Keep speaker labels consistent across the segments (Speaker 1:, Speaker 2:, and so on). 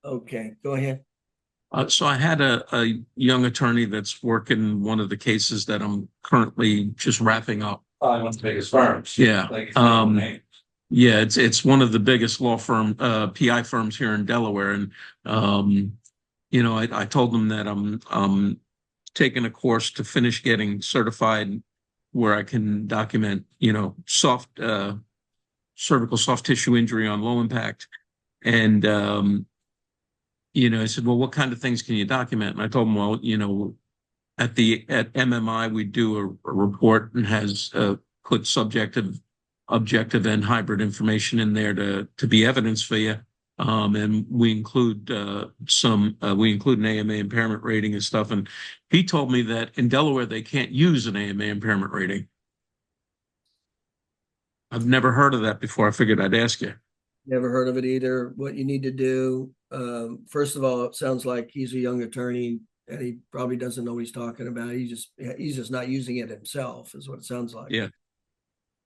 Speaker 1: Okay, go ahead.
Speaker 2: So I had a young attorney that's working one of the cases that I'm currently just wrapping up.
Speaker 3: Probably one of the biggest firms.
Speaker 2: Yeah.
Speaker 3: Like,
Speaker 2: Yeah, it's one of the biggest law firm PI firms here in Delaware. And um, I told them that I'm taking a course to finish getting certified where I can document, soft cervical soft tissue injury on low impact. And I said, well, what kind of things can you document? And I told him, well, at MMI, we do a report and has put subjective, objective, and hybrid information in there to be evidence for you. And we include we include an AMA impairment rating and stuff. And he told me that in Delaware they can't use an AMA impairment rating. I've never heard of that before. I figured I'd ask you.
Speaker 1: Never heard of it either. What you need to do, first of all, it sounds like he's a young attorney and he probably doesn't know what he's talking about. He's just not using it himself, is what it sounds like.
Speaker 2: Yeah.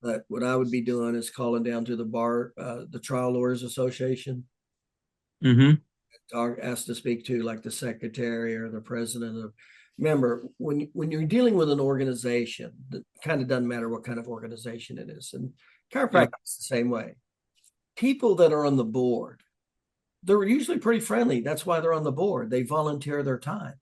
Speaker 1: But what I would be doing is calling down to the Trial Lawyers Association,
Speaker 2: Mm-hmm.
Speaker 1: asked to speak to like the secretary or the president of. Remember, when you're dealing with an organization, that kind of doesn't matter what kind of organization it is, and chiropractic
Speaker 2: Yep.
Speaker 1: is the same way. People that are on the board, they're usually pretty friendly. That's why they're on the board. They volunteer their time.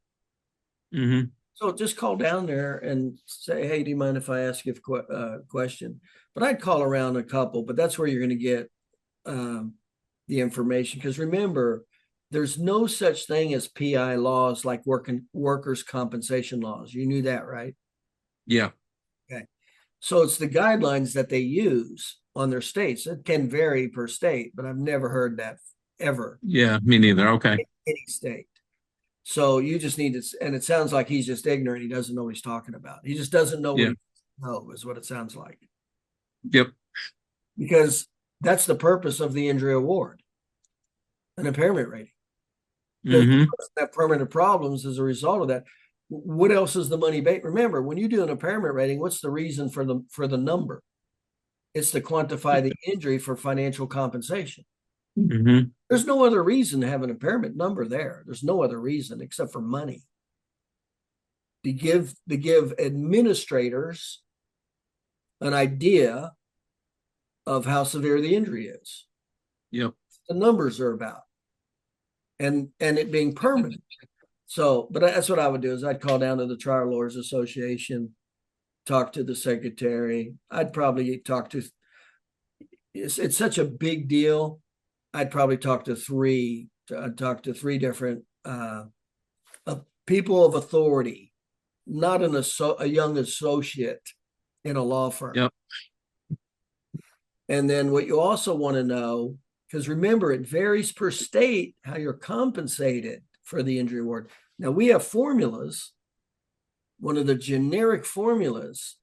Speaker 2: Mm-hmm.
Speaker 1: So just call down there and say, hey, do you mind if I ask you a question? But I'd call around a couple, but that's where you're going to get the information. Because remember, there's no such thing as PI laws like workers' compensation laws. You knew that, right?
Speaker 2: Yeah.
Speaker 1: Okay. So it's the guidelines that they use on their states. It can vary per state, but I've never heard that ever
Speaker 2: Yeah. Me neither. Okay.
Speaker 1: in any state. So you just need to, and it sounds like he's just ignorant. He doesn't know what he's talking about. He just doesn't know what
Speaker 2: Yeah.
Speaker 1: he knows, is what it sounds like.
Speaker 2: Yep.
Speaker 1: Because that's the purpose of the injury award, an impairment rating. Because the
Speaker 2: Mm-hmm.
Speaker 1: person that permanent problems as a result of that. What else is the money based? Remember, when you do an impairment rating, what's the reason for the number? It's to quantify the injury for financial compensation.
Speaker 2: Mm-hmm.
Speaker 1: There's no other reason to have an impairment number there. There's no other reason except for money. To give administrators an idea of how severe the injury is.
Speaker 2: Yep.
Speaker 1: The numbers are about. And it being permanent. So, but that's what I would do is I'd call down to the Trial Lawyers Association, talk to the secretary. I'd probably talk to it's such a big deal. I'd probably talk to three different people of authority, not a young associate in a law firm.
Speaker 2: Yep.
Speaker 1: And then what you also want to know, because remember, it varies per state how you're compensated for the injury award. Now we have formulas. One of the generic formulas,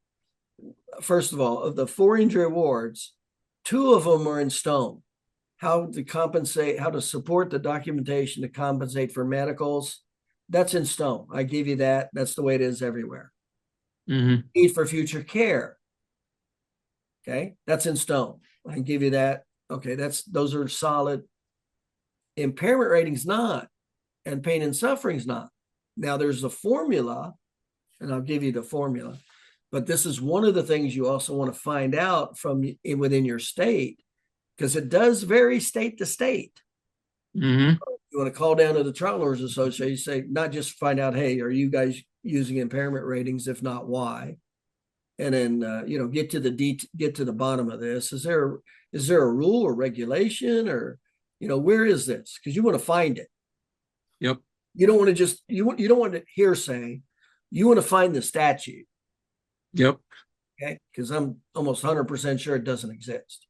Speaker 1: first of all, of the 4 injury awards, 2 of them are in stone. How to support the documentation to compensate for medicals, that's in stone. I give you that. That's the way it is everywhere.
Speaker 2: Mm-hmm.
Speaker 1: Need for future care. Okay, that's in stone. I can give you that. Okay, those are solid. Impairment rating's not, and pain and suffering's not. Now there's a formula, and I'll give you the formula. But this is one of the things you also want to find out from within your state, because it does vary state to state.
Speaker 2: Mm-hmm.
Speaker 1: You want to call down to the Trial Lawyers Association, say, not just find out, hey, are you guys using impairment ratings? If not, why? And then get to the bottom of this. Is there a rule or regulation, or where is this? Because you want to find it.
Speaker 2: Yep.
Speaker 1: You don't want to just you don't want to hearsay. You want to find the statute.
Speaker 2: Yep.
Speaker 1: Okay, because I'm almost 100% sure it doesn't exist.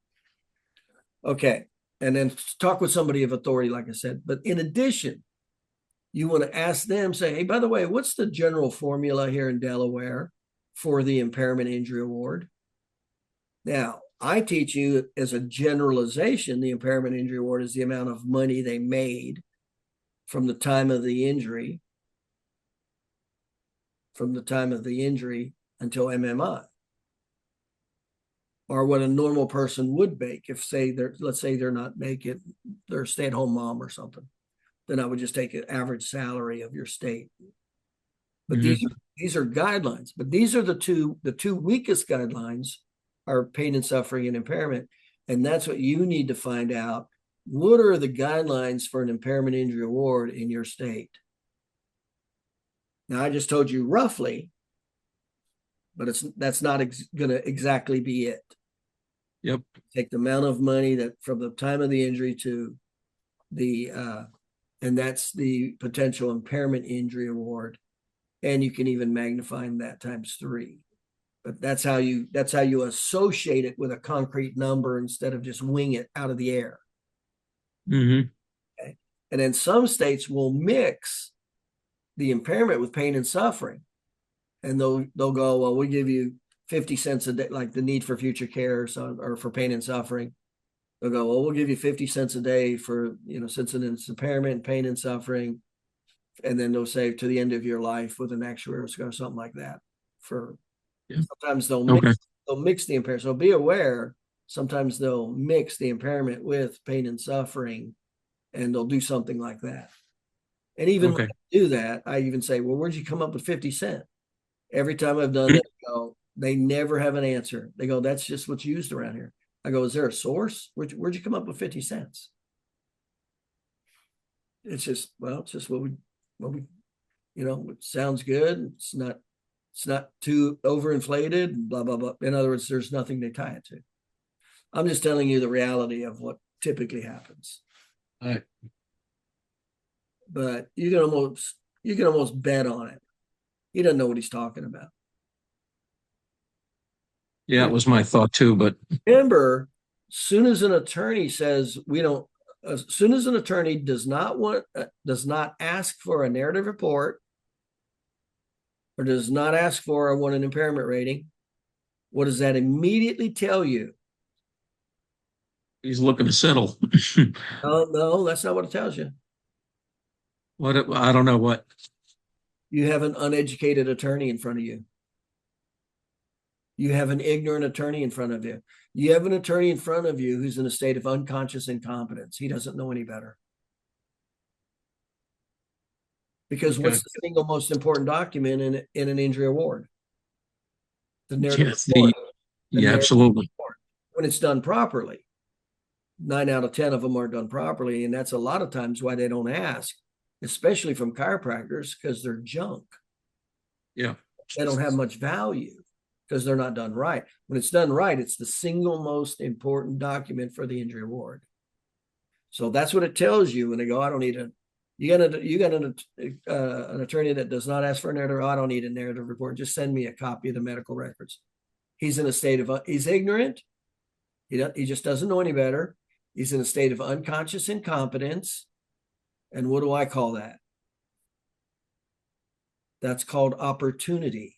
Speaker 1: Okay, and then talk with somebody of authority, like I said. But in addition, you want to ask them, say, hey, by the way, what's the general formula here in Delaware for the impairment injury award? Now, I teach you as a generalization, the impairment injury award is the amount of money they made from the time of the injury, until MMI, or what a normal person would make if, let's say they're not making, they're a stay-at-home mom or something. then I would just take an average salary of your state. But
Speaker 2: Mhm.
Speaker 1: these are guidelines. But these are the two weakest guidelines are pain and suffering and impairment. And that's what you need to find out. What are the guidelines for an impairment injury award in your state? Now, I just told you roughly, but that's not going to exactly be it.
Speaker 2: Yep.
Speaker 1: Take the amount of money that from the time of the injury to the and that's the potential impairment injury award, and you can even magnify that times 3. But that's how you associate it with a concrete number instead of just wing it out of the air.
Speaker 2: Hmm.
Speaker 1: Okay? And then some states will mix the impairment with pain and suffering, and they'll go, well, we give you 50 cents a day, like the need for future care or for pain and suffering. They'll go, well, we'll give you 50 cents a day for, since it's impairment, pain and suffering. And then they'll say to the end of your life with an actuarial score or something like that.
Speaker 2: Yeah.
Speaker 1: Sometimes they'll
Speaker 2: Okay.
Speaker 1: mix the impairment. So be aware, sometimes they'll mix the impairment with pain and suffering, and they'll do something like that. And even when
Speaker 2: Okay.
Speaker 1: they do that, I even say, well, where'd you come up with 50 cents? Every time I've done that, they never have an answer. They go, that's just what's used around here. I go, is there a source? Where'd you come up with 50 cents? It's just what we, it sounds good. It's not too overinflated, blah, blah, blah. In other words, there's nothing they tie it to. I'm just telling you the reality of what typically happens.
Speaker 2: All right.
Speaker 1: But you can almost bet on it. He doesn't know what he's talking about.
Speaker 2: Yeah, it was my thought too, but
Speaker 1: Remember, soon as an attorney says we don't, as soon as an attorney does not ask for a narrative report or does not ask for I want an impairment rating, what does that immediately tell you?
Speaker 2: he's looking to settle.
Speaker 1: No, that's not what it tells you.
Speaker 2: I don't know what.
Speaker 1: You have an uneducated attorney in front of you. You have an ignorant attorney in front of you. You have an attorney in front of you who's in a state of unconscious incompetence. He doesn't know any better. Because
Speaker 2: Okay.
Speaker 1: what's the single most important document in an injury award? The narrative
Speaker 2: Yes,
Speaker 1: report.
Speaker 2: yeah, absolutely.
Speaker 1: Report. When it's done properly. 9 out of 10 of them aren't done properly. And that's a lot of times why they don't ask, especially from chiropractors, because they're junk.
Speaker 2: Yeah.
Speaker 1: They don't have much value because they're not done right. When it's done right, it's the single most important document for the injury award. So that's what it tells you when they go, I don't need a, you got an attorney that does not ask for a narrative. I don't need a narrative report. Just send me a copy of the medical records. He's in a state of, he's ignorant. He just doesn't know any better. He's in a state of unconscious incompetence. And what do I call that? That's called opportunity.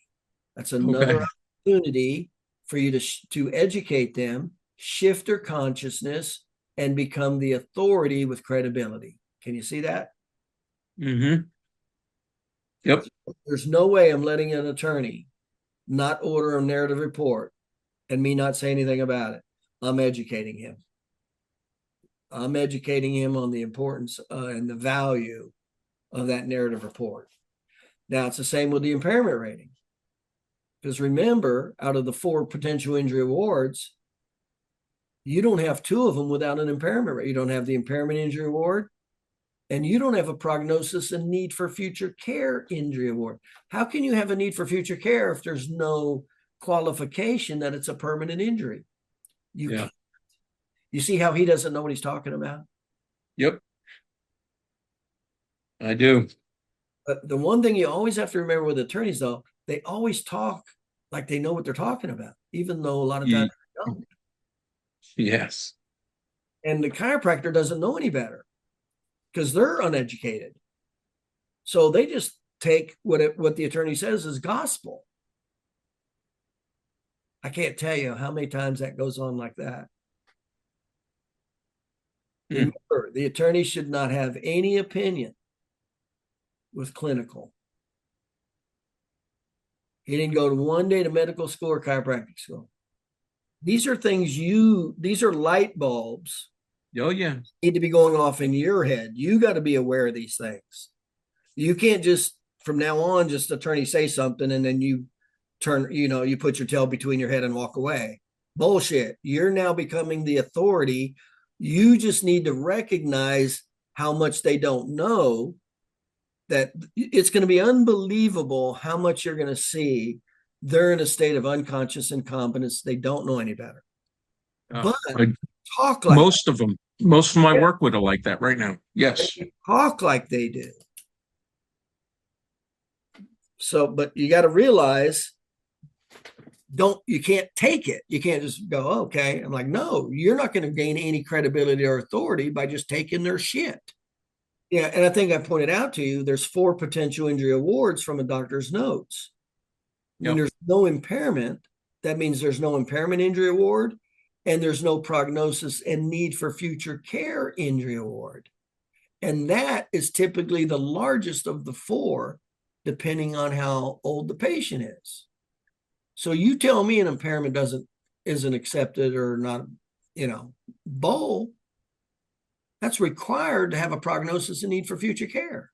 Speaker 1: That's another opportunity for you to educate them, shift their consciousness, and become the authority with credibility. Can you see that?
Speaker 2: Mm-hmm. Yep.
Speaker 1: There's no way I'm letting an attorney not order a narrative report and me not say anything about it. I'm educating him. I'm educating him on the importance and the value of that narrative report. Now, it's the same with the impairment rating. Because remember, out of the 4 potential injury awards, you don't have 2 of them without an impairment rate. You don't have the impairment injury award, and you don't have a prognosis and need for future care injury award. How can you have a need for future care if there's no qualification that it's a permanent injury? You can't. You see how he doesn't know what he's talking about?
Speaker 2: Yep. I do.
Speaker 1: But the one thing you always have to remember with attorneys, though, they always talk like they know what they're talking about, even though a lot of times they don't.
Speaker 2: Yes.
Speaker 1: And the chiropractor doesn't know any better because they're uneducated. So they just take what the attorney says as gospel. I can't tell you how many times that goes on like that. Remember, the attorney should not have any opinion with clinical. He didn't go to one day to medical school or chiropractic school. These are things these are light bulbs
Speaker 2: Oh yeah.
Speaker 1: Need to be going off in your head. You got to be aware of these things. You can't just from now on just attorney say something and then you turn, you put your tail between your head and walk away. Bullshit. You're now becoming the authority. You just need to recognize how much they don't know, that it's going to be unbelievable how much you're going to see they're in a state of unconscious incompetence. They don't know any better. But
Speaker 2: I,
Speaker 1: talk like
Speaker 2: most of them, most of my work with are like that right now. Yes.
Speaker 1: talk like they do. So, but you got to realize, you can't take it. You can't just go, okay. I'm like, no, you're not going to gain any credibility or authority by just taking their shit. Yeah. And I think I pointed out to you, there's 4 potential injury awards from a doctor's notes. When
Speaker 2: Yep.
Speaker 1: there's no impairment, that means there's no impairment injury award and there's no prognosis and need for future care injury award. And that is typically the largest of the 4, depending on how old the patient is. So you tell me an impairment isn't accepted or not, bull. That's required to have a prognosis and need for future care.